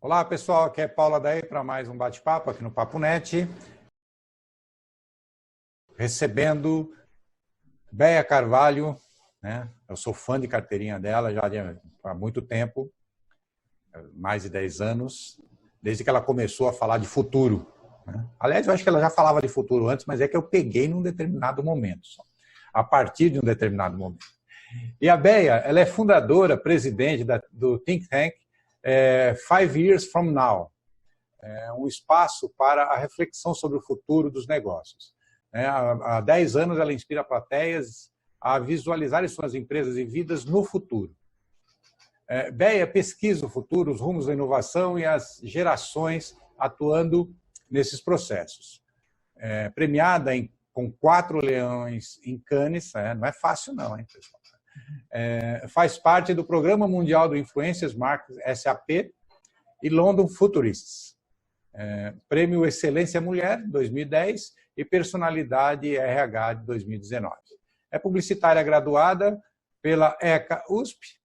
Olá, pessoal. Aqui é Paula Daí para mais um bate-papo aqui no Papo Net. Recebendo Béia Carvalho, né? Eu sou fã de carteirinha dela já há muito tempo, mais de 10 anos, desde que ela começou a falar de futuro, né? Aliás, eu acho que ela já falava de futuro antes, mas é que eu peguei num determinado momento, só, a partir de um determinado momento. E a Béia, ela é fundadora, presidente do Think Tank 5 Years From Now, um espaço para a reflexão sobre o futuro dos negócios. Há 10 anos ela inspira plateias a visualizarem suas empresas e vidas no futuro. Béia pesquisa o futuro, os rumos da inovação e as gerações atuando nesses processos. Premiada com 4 leões em Cannes, não é fácil não, hein, pessoal? Faz parte do Programa Mundial do Influencers Marketing SAP e London Futurists. Prêmio Excelência Mulher 2010 e Personalidade RH de 2019. É publicitária graduada pela ECA USP,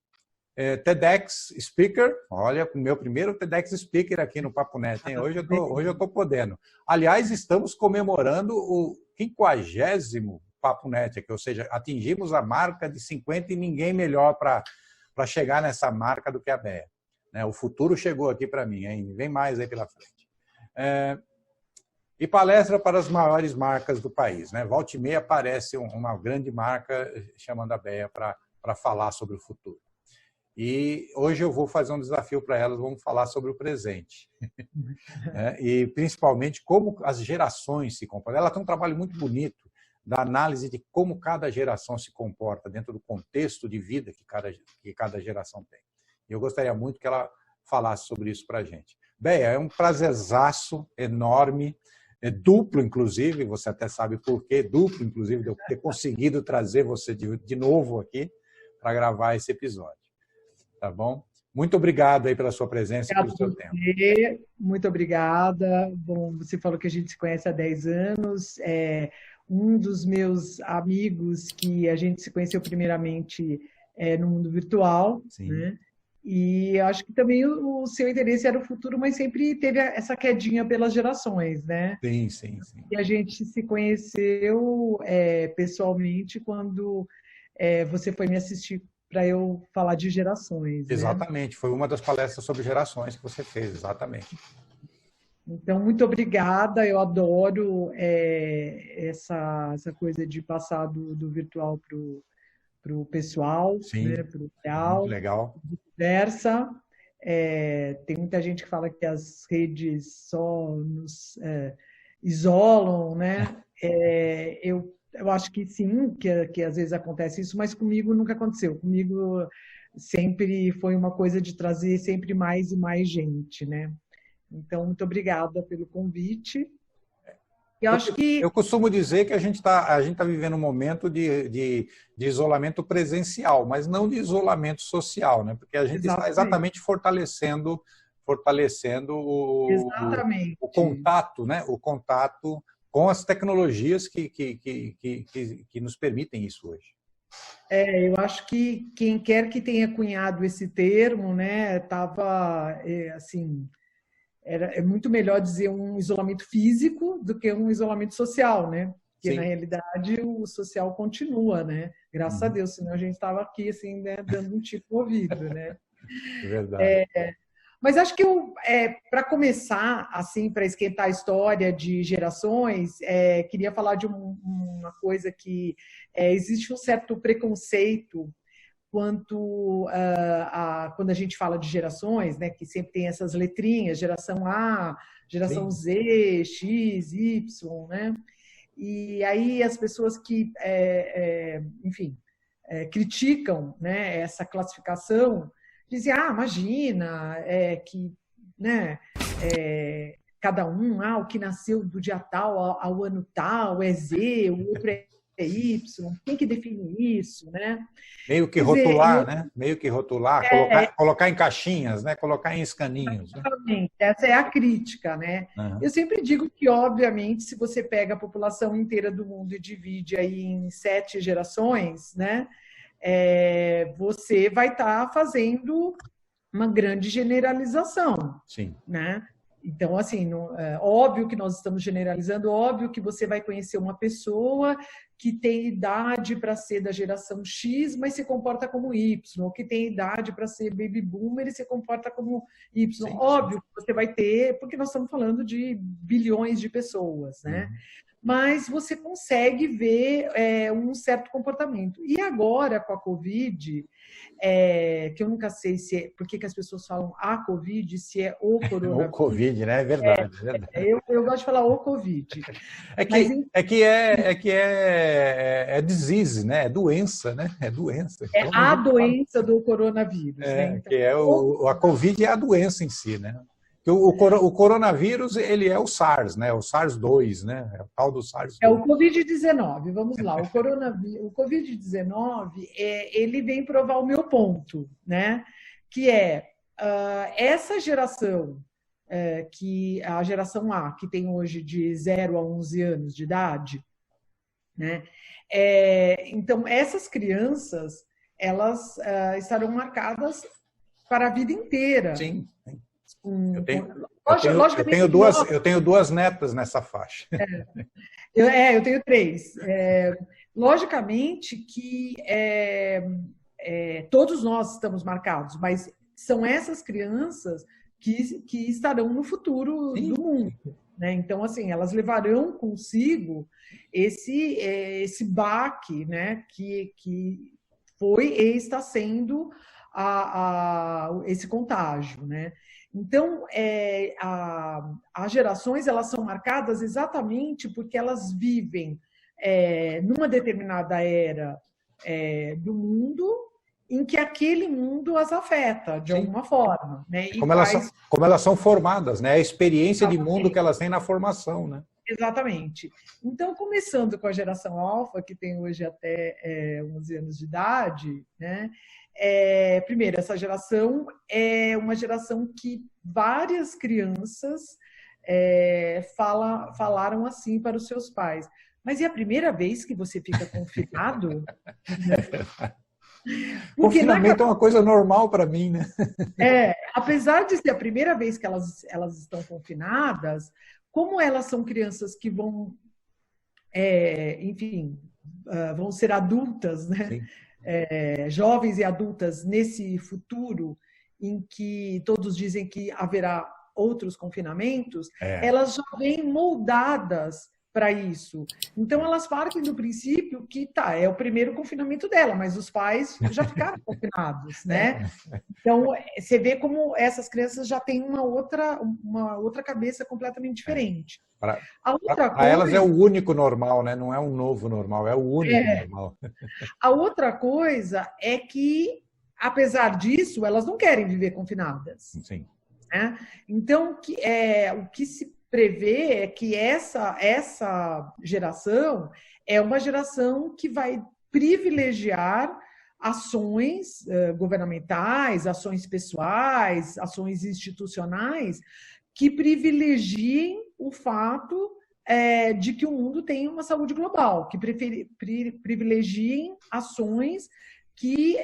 TEDx Speaker. Olha, o meu primeiro TEDx Speaker aqui no Papo Net, hein? Hoje eu estou podendo. Aliás, estamos comemorando o 50º Papo Net aqui, ou seja, atingimos a marca de 50 e ninguém melhor para chegar nessa marca do que a Béia. O futuro chegou aqui para mim, hein? Vem mais aí pela frente. E palestra para as maiores marcas do país, né? Volta e meia aparece uma grande marca chamando a Béia para falar sobre o futuro. E hoje eu vou fazer um desafio para elas, vamos falar sobre o presente. E principalmente como as gerações se comportam. Ela tem um trabalho muito bonito da análise de como cada geração se comporta dentro do contexto de vida que cada geração tem. E eu gostaria muito que ela falasse sobre isso para a gente. Béia, é um prazerzaço enorme, duplo, inclusive, você até sabe por quê, duplo, inclusive, de eu ter conseguido trazer você de novo aqui para gravar esse episódio. Tá bom? Muito obrigado aí pela sua presença e pelo seu tempo. Muito obrigada. Bom, você falou que a gente se conhece há 10 anos. Um dos meus amigos que a gente se conheceu primeiramente no mundo virtual, né? E acho que também o seu interesse era o futuro, mas sempre teve essa quedinha pelas gerações, né? Sim, sim, sim. E a gente se conheceu pessoalmente quando você foi me assistir para eu falar de gerações. Exatamente, né? Foi uma das palestras sobre gerações que você fez, exatamente. Então, muito obrigada, eu adoro essa coisa de passar do virtual para o pessoal, né? Para o real. Muito legal. Vice-versa. Tem muita gente que fala que as redes só nos isolam, né? Eu acho que sim, que às vezes acontece isso, mas comigo nunca aconteceu. Comigo sempre foi uma coisa de trazer sempre mais e mais gente, né? Então, muito obrigada pelo convite. Eu costumo dizer que a gente tá vivendo um momento de isolamento presencial, mas não de isolamento social, né? Porque a gente está exatamente fortalecendo o contato, né? O contato com as tecnologias que nos permitem isso hoje. Eu acho que quem quer que tenha cunhado esse termo, né, estava assim. É muito melhor dizer um isolamento físico do que um isolamento social, né? Porque, na realidade, o social continua, né? Graças a Deus, senão a gente estava aqui, assim, né, dando um tipo no ouvido, né? É verdade. Mas acho que para começar, assim, para esquentar a história de gerações, queria falar de uma coisa que existe um certo preconceito quando a gente fala de gerações, né, que sempre tem essas letrinhas, geração A, geração Z, X, Y, né? E aí as pessoas que, enfim, criticam, né, essa classificação, dizem, imagina, que, né, cada um, o que nasceu do dia tal ao ano tal, é Z, o outro é é Y, quem que define isso, né? Meio que Quer dizer, rotular, né? Meio que rotular, colocar em caixinhas, né? Colocar em escaninhos. Né? exatamente, essa é a crítica, né? Uhum. Eu sempre digo que, obviamente, se você pega a população inteira do mundo e divide aí em 7 gerações, né? Você vai estar fazendo uma grande generalização, Sim. né? Então, assim, óbvio que nós estamos generalizando, óbvio que você vai conhecer uma pessoa que tem idade para ser da geração X, mas se comporta como Y, ou que tem idade para ser baby boomer e se comporta como Y. Sim, óbvio que você vai ter, porque nós estamos falando de bilhões de pessoas, né? Mas você consegue ver um certo comportamento. E agora, com a Covid, que eu nunca sei se é, por que as pessoas falam a Covid, se é o O coronavírus. Covid, né? É verdade. É verdade. Eu gosto de falar o Covid. É disease, né? É doença, né? É doença. É Então, a a gente fala, doença do coronavírus, né? Então, que é a Covid é a doença em si, né? O coronavírus, ele é o SARS, né? O SARS-2, né? É o tal do SARS-2. é o Covid-19, vamos lá. O Covid-19, ele vem provar o meu ponto, né? Que essa geração, que a geração A, que tem hoje de 0 a 11 anos de idade, né? Então, essas crianças, elas estarão marcadas para a vida inteira. Sim. Logicamente, eu tenho duas netas nessa faixa. eu tenho 3. Logicamente que todos nós estamos marcados, mas são essas crianças que estarão no futuro do mundo. Né? Então, assim, elas levarão consigo esse baque, né? que foi e está sendo esse contágio. Né? Então, as gerações, elas são marcadas exatamente porque elas vivem numa determinada era do mundo em que aquele mundo as afeta de alguma forma. Né? Como elas são formadas, né? A experiência de mundo que elas têm na formação. Né? Exatamente. Então, começando com a geração alfa, que tem hoje até 11 anos de idade, né? Primeiro, essa geração é uma geração que várias crianças falaram assim para os seus pais. Mas é a primeira vez que você fica confinado? Confinamento é uma coisa normal para mim, né? Apesar de ser a primeira vez que elas estão confinadas, como elas são crianças que vão, enfim, vão ser adultas, né? Jovens e adultas nesse futuro em que todos dizem que haverá outros confinamentos, elas já vêm moldadas para isso. Então, elas partem do princípio que é o primeiro confinamento dela, mas os pais já ficaram confinados, né? Então, você vê como essas crianças já têm uma outra cabeça completamente diferente. Para elas é o único normal, né? Não é um novo normal, é o único normal. A outra coisa é que, apesar disso, elas não querem viver confinadas. Sim. Né? Então, o que se prevê é que essa geração é uma geração que vai privilegiar ações governamentais, ações pessoais, ações institucionais que privilegiem o fato de que o mundo tem uma saúde global, que privilegiem ações que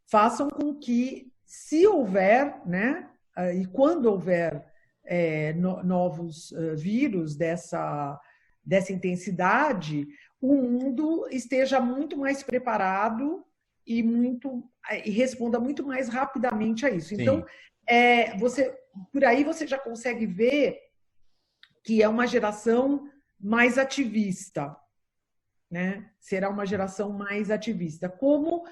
façam com que, se houver, né, e quando houver novos vírus dessa intensidade, o mundo esteja muito mais preparado e responda muito mais rapidamente a isso. Sim. Então, por aí você já consegue ver que é uma geração mais ativista, né? Será uma geração mais ativista. Como,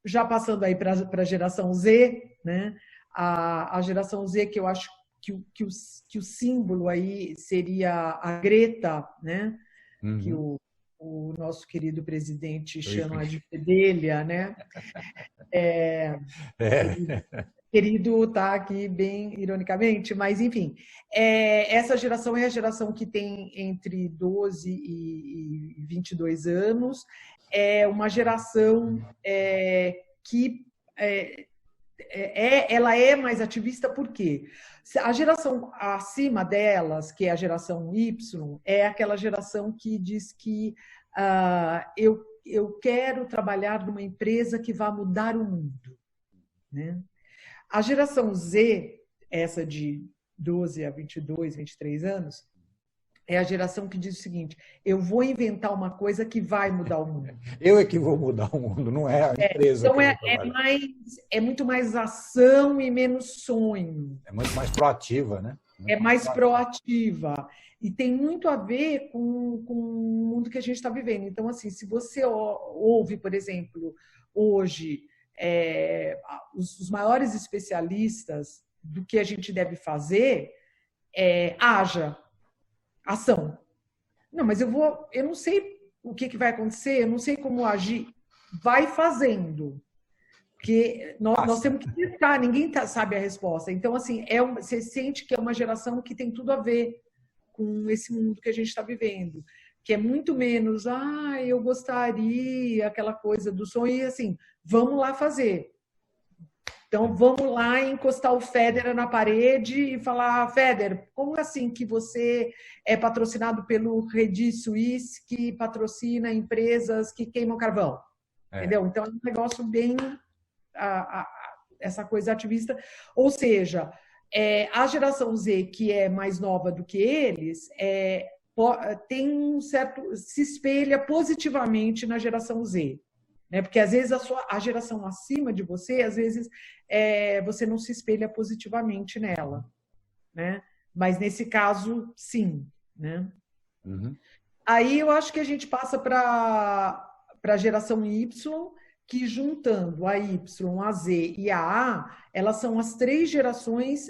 já passando aí para a geração Z, né? A geração Z, que eu acho que o símbolo aí seria a Greta, né? Que o o nosso querido presidente chama de fedelha, né? Querido tá aqui bem ironicamente, mas enfim, essa geração é a geração que tem entre 12 e 22 anos, é uma geração que ela é mais ativista. Por quê? A geração acima delas, que é a geração Y, é aquela geração que diz que eu quero trabalhar numa empresa que vai mudar o mundo, né? A geração Z, essa de 12 a 22, 23 anos, é a geração que diz o seguinte: eu vou inventar uma coisa que vai mudar o mundo. Eu é que vou mudar o mundo, não é a empresa. Então é muito mais ação e menos sonho. É muito mais proativa, né? É mais proativa. E tem muito a ver com o mundo que a gente está vivendo. Então, assim, se você ouve, por exemplo, hoje, os maiores especialistas do que a gente deve fazer, haja ação. Não, mas eu não sei o que vai acontecer, eu não sei como agir. Vai fazendo. Porque nós temos que testar, ninguém sabe a resposta. Então, assim, você sente que é uma geração que tem tudo a ver com esse mundo que a gente está vivendo. Que é muito menos, eu gostaria, aquela coisa do sonho, e assim, vamos lá fazer. Então, vamos lá encostar o Federer na parede e falar: Federer, como assim que você é patrocinado pelo Credit Suisse, que patrocina empresas que queimam carvão? Entendeu? Então, é um negócio bem... essa coisa ativista. Ou seja, a geração Z, que é mais nova do que eles, tem um certo... se espelha positivamente na geração Z. Né? Porque, às vezes, a geração acima de você, às vezes, você não se espelha positivamente nela. Né? Mas, nesse caso, sim. Né? Uhum. Aí, eu acho que a gente passa para a geração Y, que, juntando a Y, a Z e a A, elas são as 3 gerações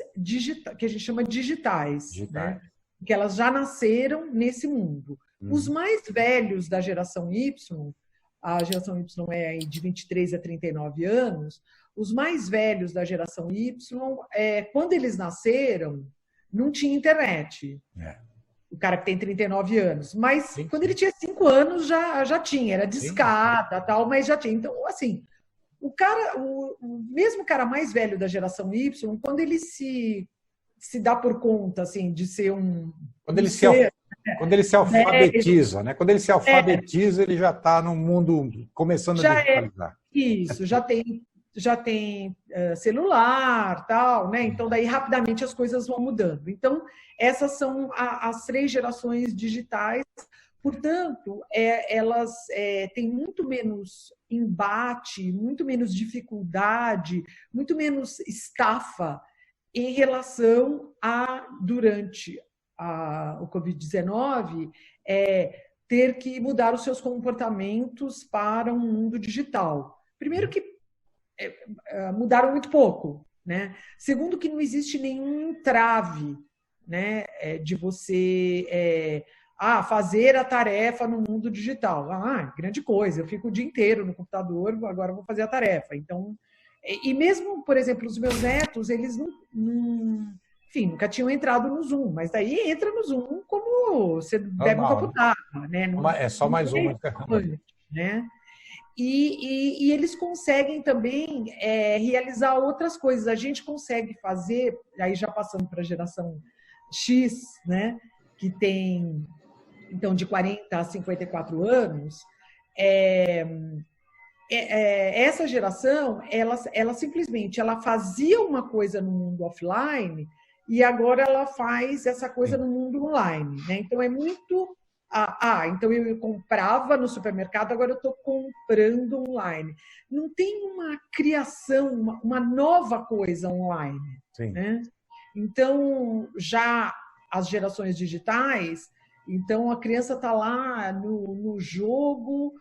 que a gente chama digitais. Né? Que elas já nasceram nesse mundo. Os mais velhos da geração Y, a geração Y é de 23 a 39 anos, os mais velhos da geração Y, quando eles nasceram, não tinha internet. O cara que tem 39 anos. Mas sim, quando ele tinha 5 anos, já tinha. Era discada, tal, mas já tinha. Então, assim, o mesmo cara mais velho da geração Y, quando ele se dá por conta, assim, de ser um... Quando ele se alfabetiza, né? Quando ele se alfabetiza, ele já está no mundo começando a digitalizar. Isso, já tem celular, tal, né? Então, daí, rapidamente, as coisas vão mudando. Então, essas são as 3 gerações digitais. Portanto, elas têm muito menos embate, muito menos dificuldade, muito menos estafa em relação a, durante o Covid-19, ter que mudar os seus comportamentos para um mundo digital. Primeiro que mudaram muito pouco, né? Segundo que não existe nenhum entrave, né, de você fazer a tarefa no mundo digital. Grande coisa, eu fico o dia inteiro no computador, agora eu vou fazer a tarefa. Então, e mesmo, por exemplo, os meus netos, eles enfim, nunca tinham entrado no Zoom, mas daí entra no Zoom como você deve um copo d'água, né? É só mais uma. Né? E eles conseguem também realizar outras coisas. A gente consegue fazer, aí já passando para a geração X, né? Que tem, então, de 40 a 54 anos, essa geração, ela simplesmente fazia uma coisa no mundo offline e agora ela faz essa coisa no mundo online. Né? Então, é muito... então eu comprava no supermercado, agora eu estou comprando online. Não tem uma criação, uma nova coisa online. Sim. Né? Então, já as gerações digitais, então a criança está lá no jogo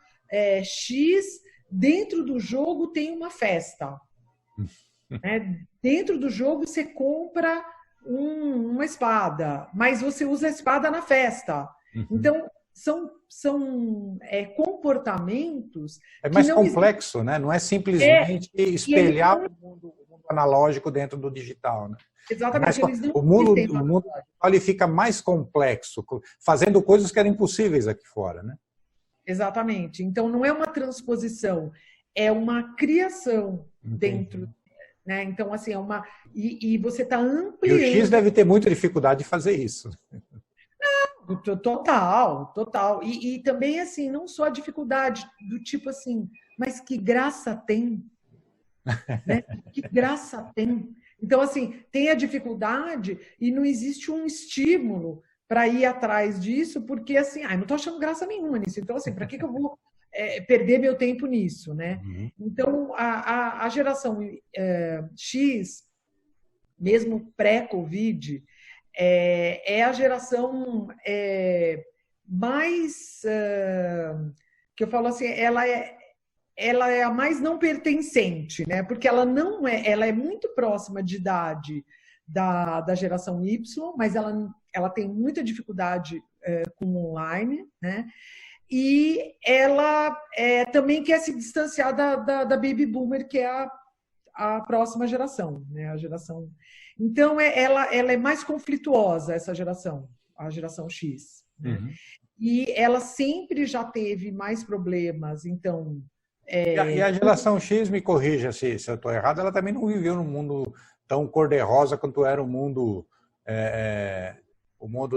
X, dentro do jogo tem uma festa. Né? Dentro do jogo você compra uma espada, mas você usa a espada na festa. Então, são comportamentos É mais que não complexo, né? Não é simplesmente espelhar não, o mundo analógico dentro do digital, né? É mais, exatamente, eles não o mundo, existem. o mundo digital ele fica mais complexo, fazendo coisas que eram impossíveis aqui fora, né? Exatamente. Então, não é uma transposição, é uma criação Entendi. dentro, né? Então, assim, é uma. E você está E o X ampliando. deve ter muita dificuldade de fazer isso. Total, total. E também, assim, não só a dificuldade do tipo assim, mas que graça tem, né? Que graça tem. Então, assim, tem a dificuldade e não existe um estímulo para ir atrás disso, porque, assim, não estou achando graça nenhuma nisso. Então, assim, para que eu vou perder meu tempo nisso, né? Uhum. Então, a geração X, mesmo pré-Covid, é a geração mais que eu falo assim, ela é a mais não pertencente, né? Porque ela é muito próxima de idade da geração Y, mas ela tem muita dificuldade com online, né? E ela também quer se distanciar da Baby Boomer, que é a próxima geração, né? A geração. Então, ela é mais conflituosa, essa geração, a geração X, né? Uhum. E ela sempre já teve mais problemas, então. E a geração X, me corrija se eu estou errado, ela também não viveu num mundo tão cor-de-rosa quanto era o mundo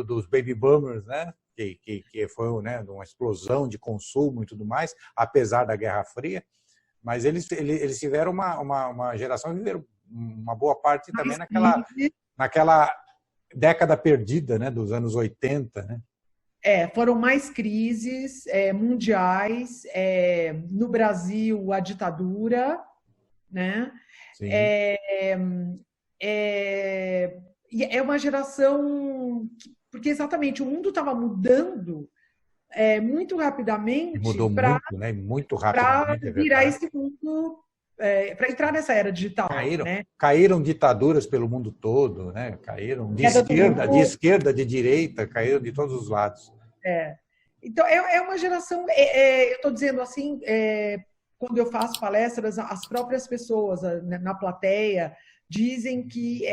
dos baby boomers, né? Que foi, né, uma explosão de consumo e tudo mais, apesar da Guerra Fria. Mas eles tiveram uma geração que viveram uma boa parte também naquela década perdida, né, dos anos 80, né? Foram mais crises mundiais, no Brasil a ditadura, né? Sim. E é uma geração porque exatamente o mundo estava mudando muito rapidamente Mudou muito, né? Muito rapidamente, para é virar verdade. esse mundo, para entrar nessa era digital, né? Caíram ditaduras pelo mundo todo, né? Caíram de esquerda, de direita, caíram de todos os lados. Então, é uma geração, eu estou dizendo assim, quando eu faço palestras, as próprias pessoas na plateia dizem que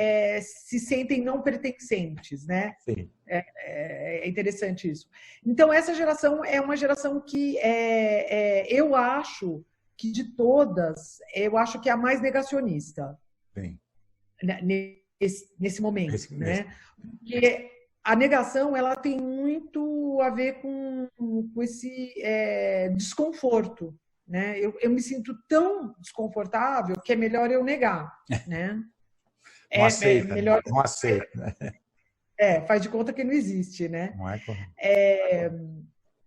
se sentem não pertencentes, né? Sim. É interessante isso. Então, essa geração é uma geração que eu acho que de todas, eu acho que é a mais negacionista. Sim. Nesse momento, né? Porque a negação, ela tem muito a ver com esse desconforto, né? Eu me sinto tão desconfortável que é melhor eu negar, né? Não aceita, melhor... não aceita. Faz de conta que não existe, né? Não é correto.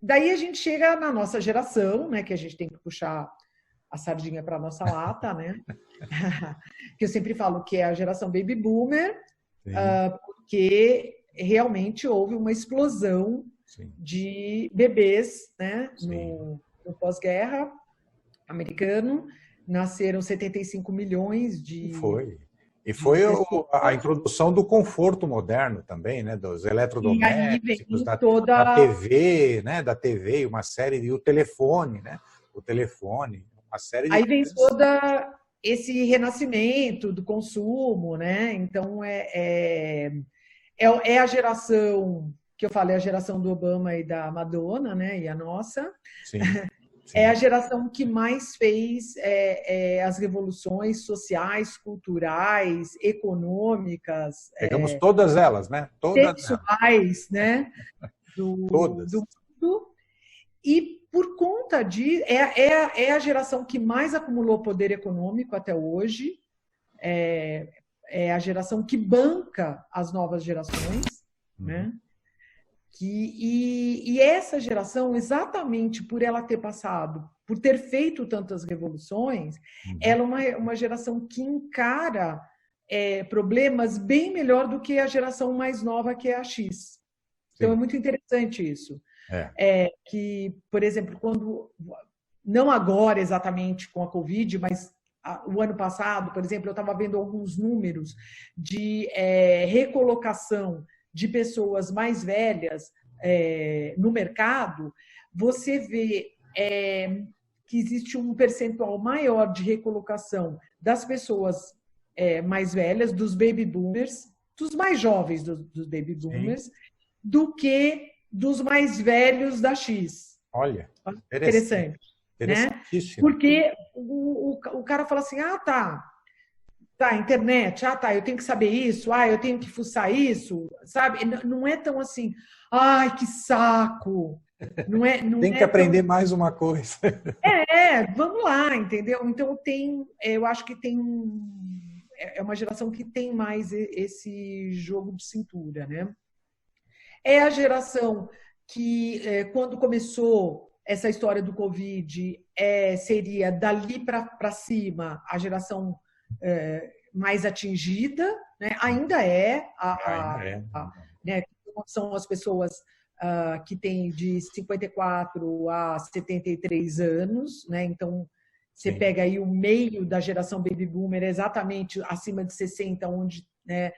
Daí a gente chega na nossa geração, né? Que a gente tem que puxar a sardinha para a nossa lata, né? Que eu sempre falo que é a geração Baby Boomer, porque realmente houve uma explosão de bebês, né? No pós-guerra americano, nasceram 75 milhões de... E foi a introdução do conforto moderno também, né? Dos eletrodomésticos, da TV, né? Da TV, uma série, e o telefone, né? O telefone, uma série de... Aí vem toda esse renascimento do consumo, né? Então, é a geração, que eu falei, a geração do Obama e da Madonna, né? E a nossa. Sim. É a geração que mais fez as revoluções sociais, culturais, econômicas. Pegamos todas elas, né? Todas sexuais, né? Todas. Do mundo. E por conta de... É a geração que mais acumulou poder econômico até hoje. É a geração que banca as novas gerações, né? E essa geração, exatamente por ela ter passado, por ter feito tantas revoluções, ela é uma geração que encara problemas bem melhor do que a geração mais nova, que é a X. Então, é muito interessante isso. Que, por exemplo, não agora exatamente com a Covid, mas o ano passado, por exemplo, eu estava vendo alguns números de recolocação de pessoas mais velhas no mercado, você vê que existe um percentual maior de recolocação das pessoas mais velhas, dos baby boomers, dos mais jovens dos baby boomers, sim, do que dos mais velhos da X. Olha, interessante. Né? Porque o cara fala assim, tá, internet, eu tenho que saber isso, eu tenho que fuçar isso, sabe? Não é tão assim, ai, que saco. Não tem que aprender mais uma coisa. Vamos lá, entendeu? Então eu acho que é uma geração que tem mais esse jogo de cintura, né? É a geração que, quando começou essa história do Covid, seria dali para cima a geração mais atingida, né? Ainda né? São as pessoas que têm de 54 a 73 anos, né? Então, você sim, pega aí o meio da geração baby boomer, exatamente acima de 60, onde, né,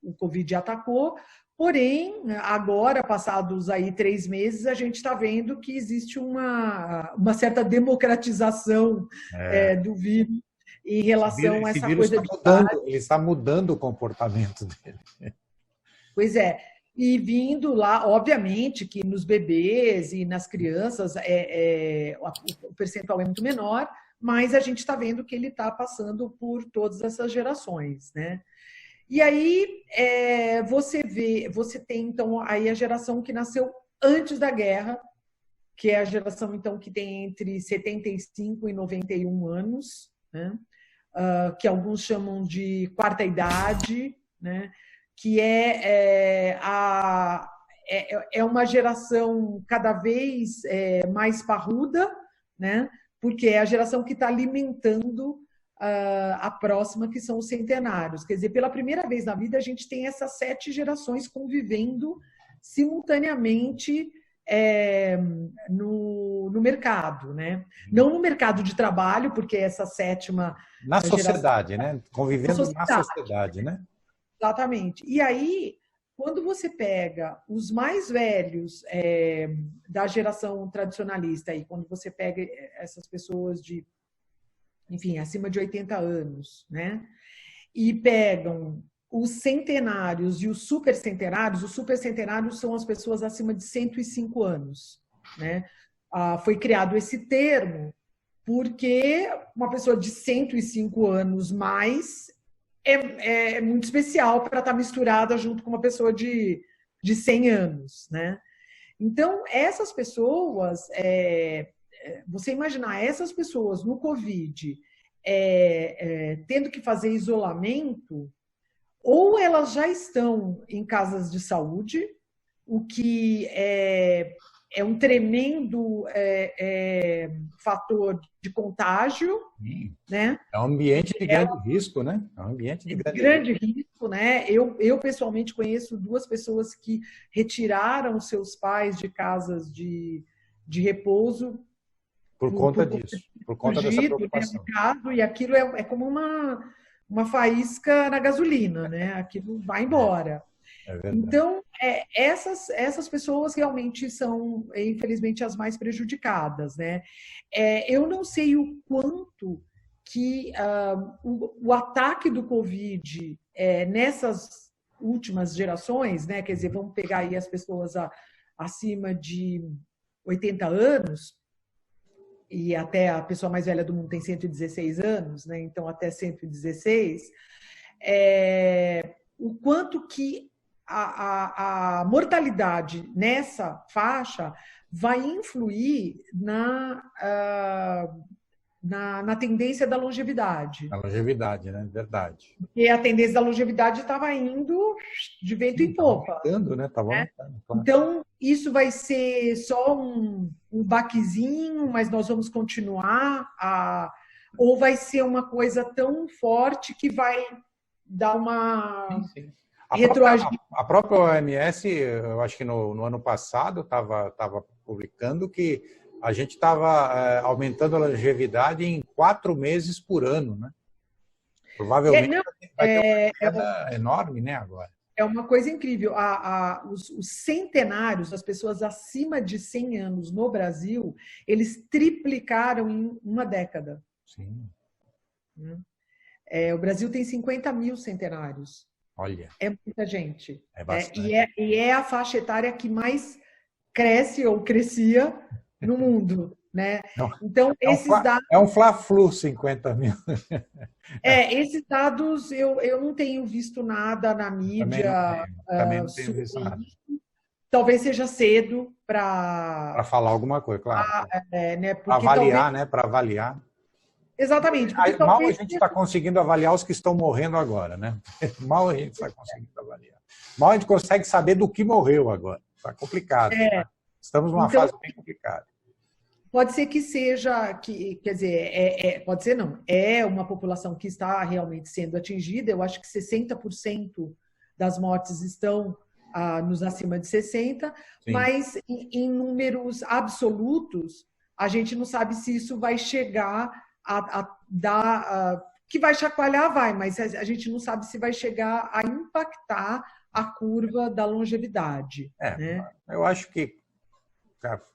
o Covid atacou. Porém, agora, passados aí 3 meses, a gente está vendo que existe uma certa democratização do vírus em relação a essa coisa de ele está mudando o comportamento dele. Pois é. E vindo lá, obviamente, que nos bebês e nas crianças o percentual é muito menor, mas a gente está vendo que ele está passando por todas essas gerações, né? E aí você tem então aí a geração que nasceu antes da guerra, que é a geração então que tem entre 75 e 91 anos, né? Que alguns chamam de quarta idade, né? Que é uma geração cada vez mais parruda, né? Porque é a geração que está alimentando a próxima, que são os centenários. Quer dizer, pela primeira vez na vida, a gente tem essas 7 gerações convivendo simultaneamente no mercado, né? Não no mercado de trabalho, porque essa 7ª... Na sociedade, né? Convivendo na sociedade, né? Exatamente. E aí, quando você pega os mais velhos da geração tradicionalista, aí, quando você pega essas pessoas de, enfim, acima de 80 anos, né? E pegam os centenários e os supercentenários são as pessoas acima de 105 anos, né? Foi criado esse termo porque uma pessoa de 105 anos mais é muito especial para estar misturada junto com uma pessoa de 100 anos, né? Então, essas pessoas, você imaginar essas pessoas no Covid tendo que fazer isolamento, ou elas já estão em casas de saúde, o que é um tremendo fator de contágio, né? É um ambiente de grande risco, né? É um ambiente de grande risco, né? Eu pessoalmente conheço 2 pessoas que retiraram seus pais de casas de repouso por conta disso, por conta dessa preocupação. Né? E aquilo é como uma faísca na gasolina, né? Aquilo vai embora. Então, essas pessoas realmente são, infelizmente, as mais prejudicadas, né? Eu não sei o quanto que o ataque do Covid nessas últimas gerações, né? Quer dizer, vamos pegar aí as pessoas acima de 80 anos, e até a pessoa mais velha do mundo tem 116 anos, né? Então até 116, o quanto que a mortalidade nessa faixa vai influir na tendência da longevidade. A longevidade, né? Verdade. Porque a tendência da longevidade estava indo de vento em popa. Aumentando, né? Tava aumentando, claro. Então, isso vai ser só um baquezinho, mas nós vamos continuar ou vai ser uma coisa tão forte que vai dar uma... Sim. A própria OMS, eu acho que no ano passado, estava publicando que a gente estava aumentando a longevidade em 4 meses por ano, né? Provavelmente vai ter uma queda enorme, né, agora. É uma coisa incrível. Os centenários, as pessoas acima de 100 anos no Brasil, eles triplicaram em uma década. Sim. O Brasil tem 50 mil centenários. Olha. É muita gente. É bastante. E é a faixa etária que mais cresce ou crescia no mundo. Né? Não, então, esses dados... É um fla-flu, 50 mil. Esses dados eu não tenho visto nada na mídia. Também não tenho visto nada. Talvez seja cedo para falar alguma coisa, claro. Né? Para avaliar, talvez... né? Para avaliar. Exatamente. Mal a gente está conseguindo avaliar os que estão morrendo agora, né? Mal a gente está conseguindo avaliar. Mal a gente consegue saber do que morreu agora. Está complicado. Tá? Estamos numa fase bem complicada. Pode ser que seja, quer dizer, pode ser não, é uma população que está realmente sendo atingida. Eu acho que 60% das mortes estão nos acima de 60, sim, mas em números absolutos, a gente não sabe se isso vai chegar a dar, que vai chacoalhar, mas a gente não sabe se vai chegar a impactar a curva da longevidade. Né? Eu acho que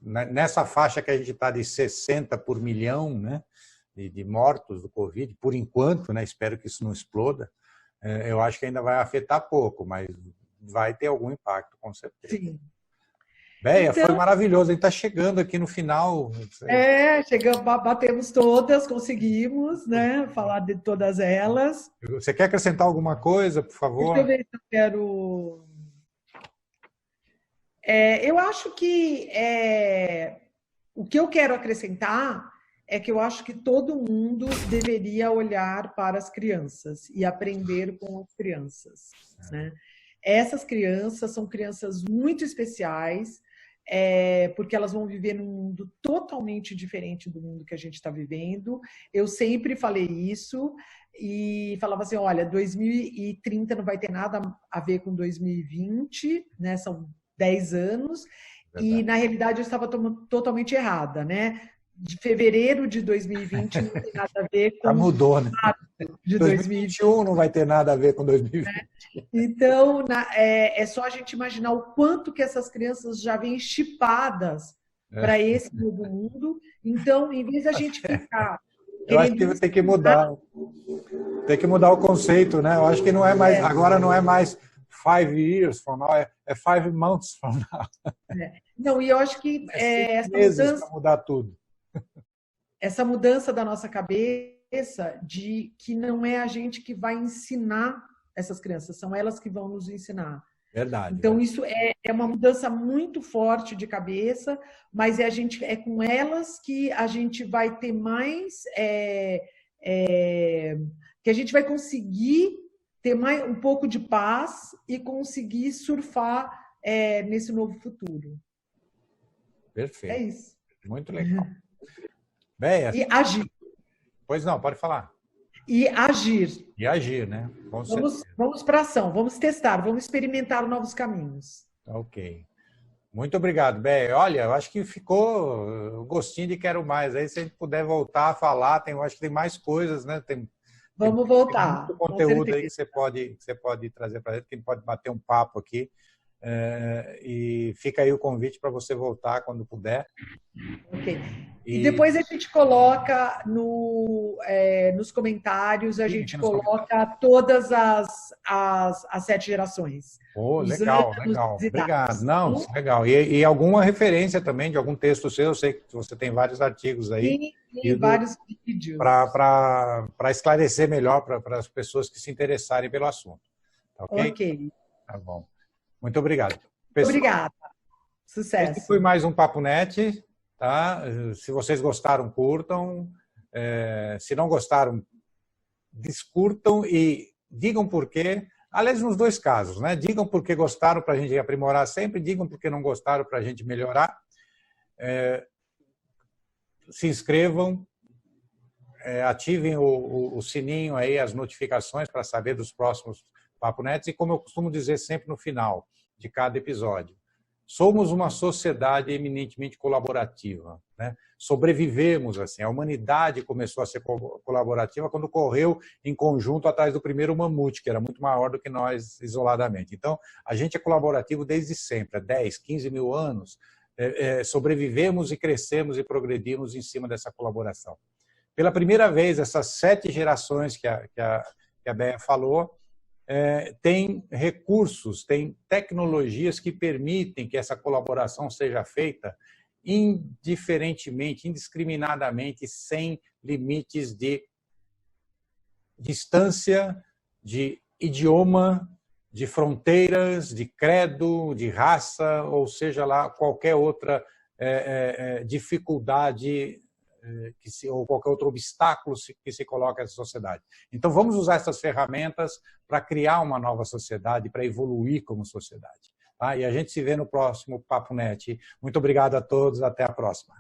nessa faixa que a gente está de 60 por milhão, né, de mortos do Covid, por enquanto, né, espero que isso não exploda, eu acho que ainda vai afetar pouco, mas vai ter algum impacto, com certeza. Sim. Béia, então, foi maravilhoso. A gente está chegando aqui no final. Chegamos, batemos todas, conseguimos, né, falar de todas elas. Você quer acrescentar alguma coisa, por favor? Deixa eu ver se eu quero... eu acho que o que eu quero acrescentar é que eu acho que todo mundo deveria olhar para as crianças e aprender com as crianças. Né? Essas crianças são crianças muito especiais, porque elas vão viver num mundo totalmente diferente do mundo que a gente está vivendo. Eu sempre falei isso e falava assim, olha, 2030 não vai ter nada a ver com 2020, né? São 10 anos, verdade. E na realidade eu estava totalmente errada, né? De fevereiro de 2020 não tem nada a ver com... Já mudou, né? De 2021 não vai ter nada a ver com 2020. Então, é só a gente imaginar o quanto que essas crianças já vêm chipadas para esse novo mundo. Então, em vez da gente ficar... Eu acho que tem que mudar. Tem que mudar o conceito, né? Eu acho que não é mais... Agora não é mais 5 years from now, é 5 months from now. Não, e eu acho que essa mudança para mudar tudo. Essa mudança da nossa cabeça de que não é a gente que vai ensinar essas crianças, são elas que vão nos ensinar. Verdade. Então, isso é uma mudança muito forte de cabeça, mas é com elas que a gente vai ter mais... que a gente vai conseguir ter mais um pouco de paz e conseguir surfar nesse novo futuro. Perfeito. É isso. Muito legal. Béia. E agir. Pois não, pode falar. E agir. E agir, né? Vamos para ação, vamos testar, vamos experimentar novos caminhos. Ok. Muito obrigado, Béia. Olha, eu acho que ficou o gostinho de quero mais. Aí, se a gente puder voltar a falar, eu acho que tem mais coisas, né? Vamos voltar. Tem muito conteúdo aí que você pode trazer para a gente, que a gente pode bater um papo aqui. E fica aí o convite para você voltar quando puder. Ok. E depois a gente coloca nos comentários, a gente coloca todas as 7 gerações. Legal. Obrigado. Não, legal. E alguma referência também de algum texto seu? Eu sei que você tem vários artigos aí. Sim, vários vídeos. Para esclarecer melhor para as pessoas que se interessarem pelo assunto. Tá ok? Ok. Tá bom. Muito obrigado. Obrigada. Sucesso. Esse foi mais um Papo Net. Tá? Se vocês gostaram, curtam. Se não gostaram, descurtam e digam por quê. Aliás, nos dois casos, né? Digam por que gostaram para a gente aprimorar sempre, digam por que não gostaram para a gente melhorar. Se inscrevam, ativem o sininho aí, as notificações para saber dos próximos Papo Nets. E como eu costumo dizer sempre no final de cada episódio, somos uma sociedade eminentemente colaborativa, né? Sobrevivemos assim. A humanidade começou a ser colaborativa quando correu em conjunto atrás do primeiro mamute, que era muito maior do que nós isoladamente. Então, a gente é colaborativo desde sempre, há 10, 15 mil anos. Sobrevivemos e crescemos e progredimos em cima dessa colaboração. Pela primeira vez, essas 7 gerações que a Béa falou, tem recursos, tem tecnologias que permitem que essa colaboração seja feita indiferentemente, indiscriminadamente, sem limites de distância, de idioma, de fronteiras, de credo, de raça, ou seja lá, qualquer outra dificuldade ou qualquer outro obstáculo que se coloca nessa sociedade. Então, vamos usar essas ferramentas para criar uma nova sociedade, para evoluir como sociedade. Tá? E a gente se vê no próximo Papo Net. Muito obrigado a todos, até a próxima.